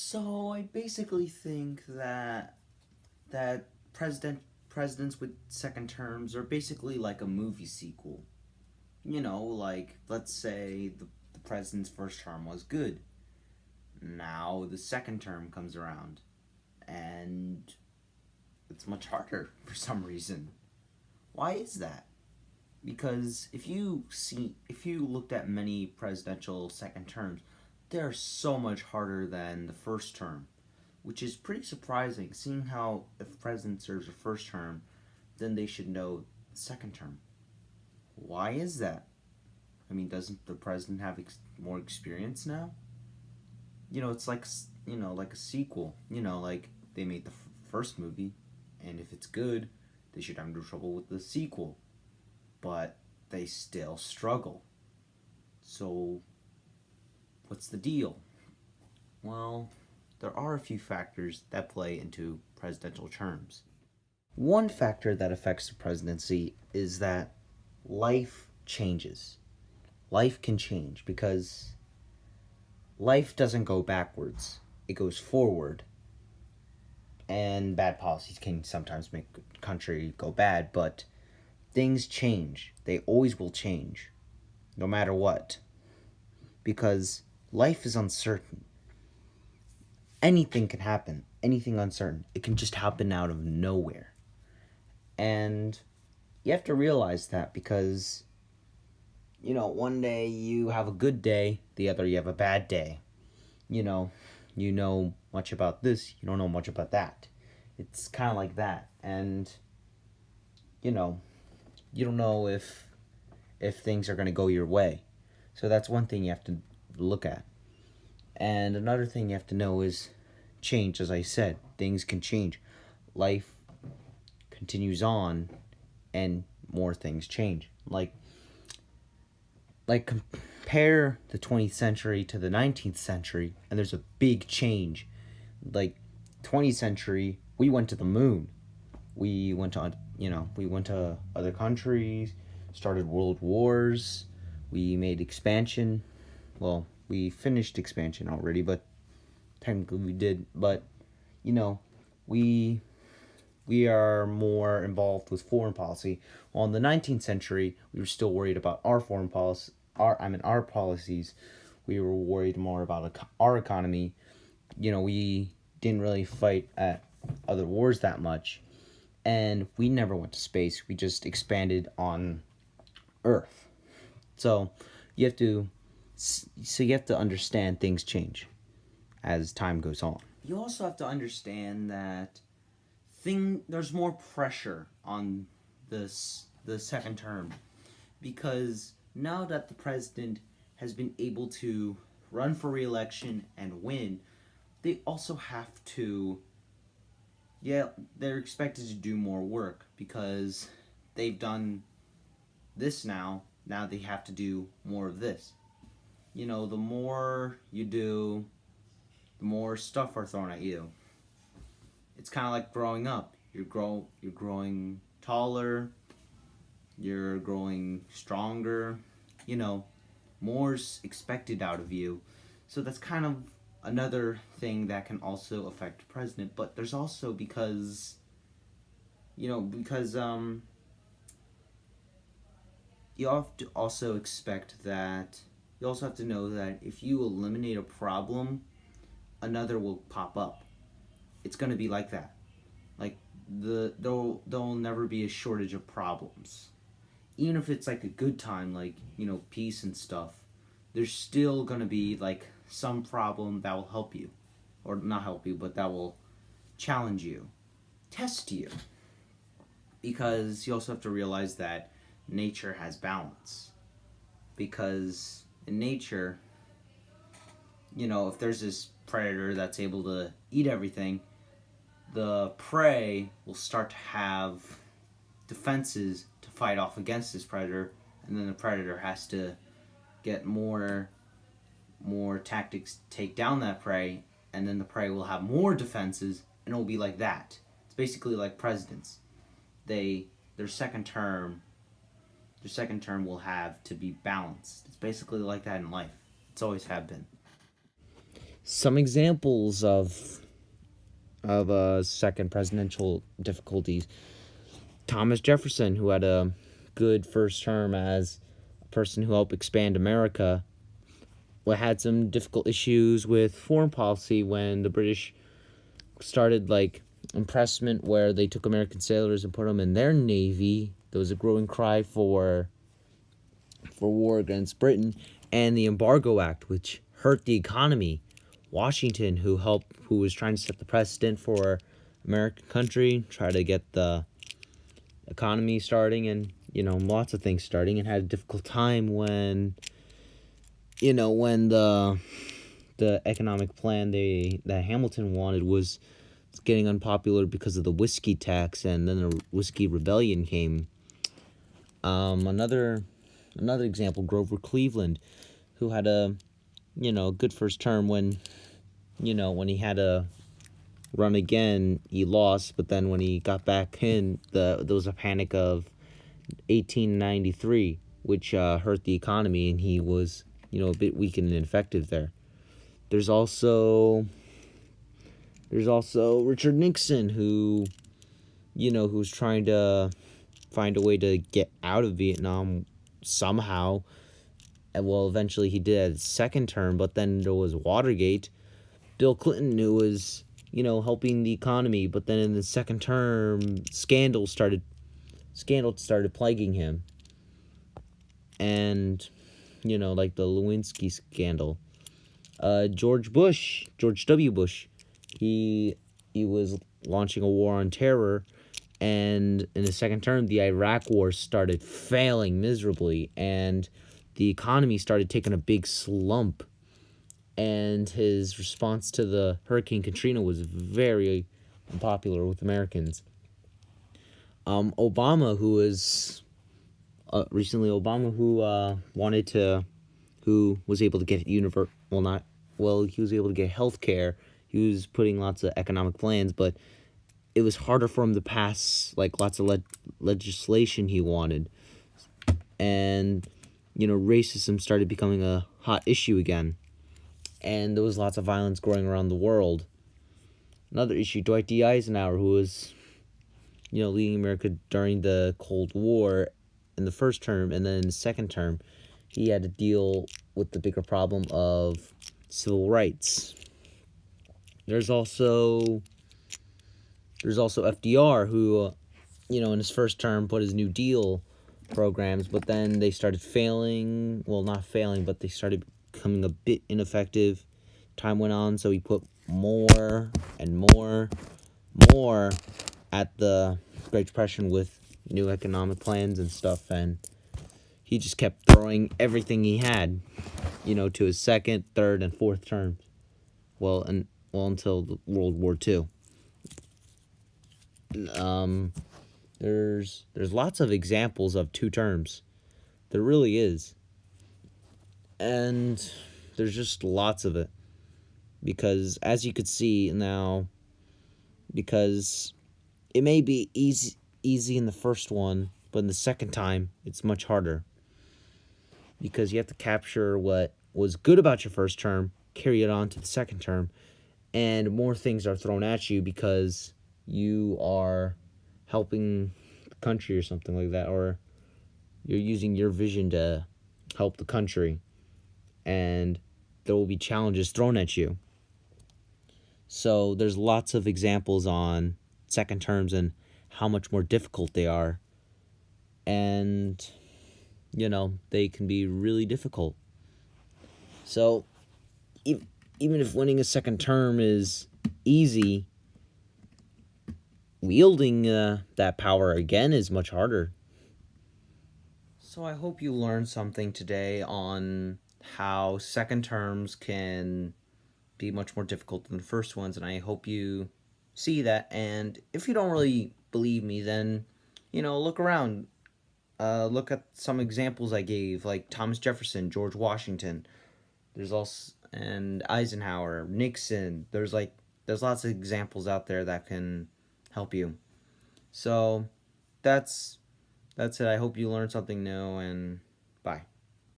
So I basically think that presidents with second terms are basically like a movie sequel. Like let's say the president's first term was good. Now the second term comes around and it's much harder for some reason. Why is that? Because if you looked at many presidential second terms, they're so much harder than the first term, which is pretty surprising, seeing how if the president serves a first term, then they should know the second term. Why is that? I mean, doesn't the president have more experience now? It's like like a sequel. Like they made the first movie, and if it's good, they should have no trouble with the sequel. But they still struggle. So, what's the deal? Well, there are a few factors that play into presidential terms. One factor that affects the presidency is that life changes. Life can change because life doesn't go backwards, it goes forward. And bad policies can sometimes make a country go bad, but things change. They always will change, no matter what. Because life is uncertain. Anything can happen, anything uncertain. It can just happen out of nowhere. And you have to realize that because, one day you have a good day, the other you have a bad day. You know, you know much about this, you don't know much about that. It's kind of like that. And, you know, you don't know if things are going to go your way. So that's one thing you have to look at. And another thing you have to know is change. As I said, things can change. Life continues on and more things change. Like compare the 20th century to the 19th century and there's a big change. Like 20th century, we went to the moon. We went to other countries, started world wars, we made expansion. Well, we finished expansion already, but technically we did. But you know, we we are more involved with foreign policy. While in the 19th century, we were still worried about our foreign policy. Our policies. We were worried more about our economy. We didn't really fight at other wars that much, and we never went to space. We just expanded on Earth. So you have to you have to understand things change as time goes on. You also have to understand that there's more pressure on the second term because now that the president has been able to run for re-election and win, they also have to they're expected to do more work because they've done this now they have to do more of this. The more you do, the more stuff are thrown at you. It's kind of like growing up. You're growing taller, you're growing stronger. You know, more's expected out of you. So that's kind of another thing that can also affect the president. But there's also because you have to also expect that you also have to know that if you eliminate a problem, another will pop up. It's going to be like that. Like there'll never be a shortage of problems. Even if it's like a good time, like peace and stuff, there's still going to be like some problem that will help you, or not help you, but that will challenge you, test you. Because you also have to realize that nature has balance. Because in nature, if there's this predator that's able to eat everything, the prey will start to have defenses to fight off against this predator, and then the predator has to get more tactics to take down that prey, and then the prey will have more defenses, and it will be like that. It's basically like presidents. Their second term will have to be balanced. It's basically like that in life. It's always have been. Some examples of second presidential difficulties: Thomas Jefferson, who had a good first term as a person who helped expand America, had some difficult issues with foreign policy when the British started like impressment where they took American sailors and put them in their navy. There was a growing cry for war against Britain, and the Embargo Act, which hurt the economy. Washington, who was trying to set the precedent for American country, try to get the economy starting and lots of things starting, and had a difficult time when the economic plan that Hamilton wanted was getting unpopular because of the whiskey tax, and then the whiskey rebellion came. Another example, Grover Cleveland, who had a good first term when he had to run again, he lost, but then when he got back in, there was a panic of 1893, which hurt the economy, and he was a bit weak and ineffective there. There's also Richard Nixon, who was trying to find a way to get out of Vietnam somehow. And well, eventually he did his second term, but then there was Watergate. Bill Clinton, who was helping the economy, but then in the second term, scandal started plaguing him, and like the Lewinsky scandal. George W. Bush, he was launching a war on terror, and in the second term, the Iraq War started failing miserably, and the economy started taking a big slump. And his response to the Hurricane Katrina was very unpopular with Americans. Obama, who was who was able to get he was able to get health care. He was putting lots of economic plans, but it was harder for him to pass like lots of legislation he wanted. And racism started becoming a hot issue again. And there was lots of violence growing around the world. Another issue, Dwight D. Eisenhower, who was, leading America during the Cold War in the first term, and then in the second term, he had to deal with the bigger problem of civil rights. There's also FDR, who, in his first term put his New Deal programs, but then they started failing. Well, not failing, but they started becoming a bit ineffective. Time went on, so he put more and more at the Great Depression with new economic plans and stuff, and he just kept throwing everything he had, to his second, third, and fourth terms. Until the World War II. There's lots of examples of two terms. There really is. And there's just lots of it. Because as you could see now, because it may be easy in the first one, but in the second time, it's much harder. Because you have to capture what was good about your first term, carry it on to the second term, and more things are thrown at you because you are helping the country or something like that, or you're using your vision to help the country, and there will be challenges thrown at you. So there's lots of examples on second terms and how much more difficult they are, and they can be really difficult. So even if winning a second term is easy, wielding that power again is much harder. So I hope you learned something today on how second terms can be much more difficult than the first ones, and I hope you see that. And if you don't really believe me, then look around. Look at some examples I gave, like Thomas Jefferson, George Washington. There's also and Eisenhower, Nixon. There's lots of examples out there that can help you. So that's it. I hope you learned something new, and bye.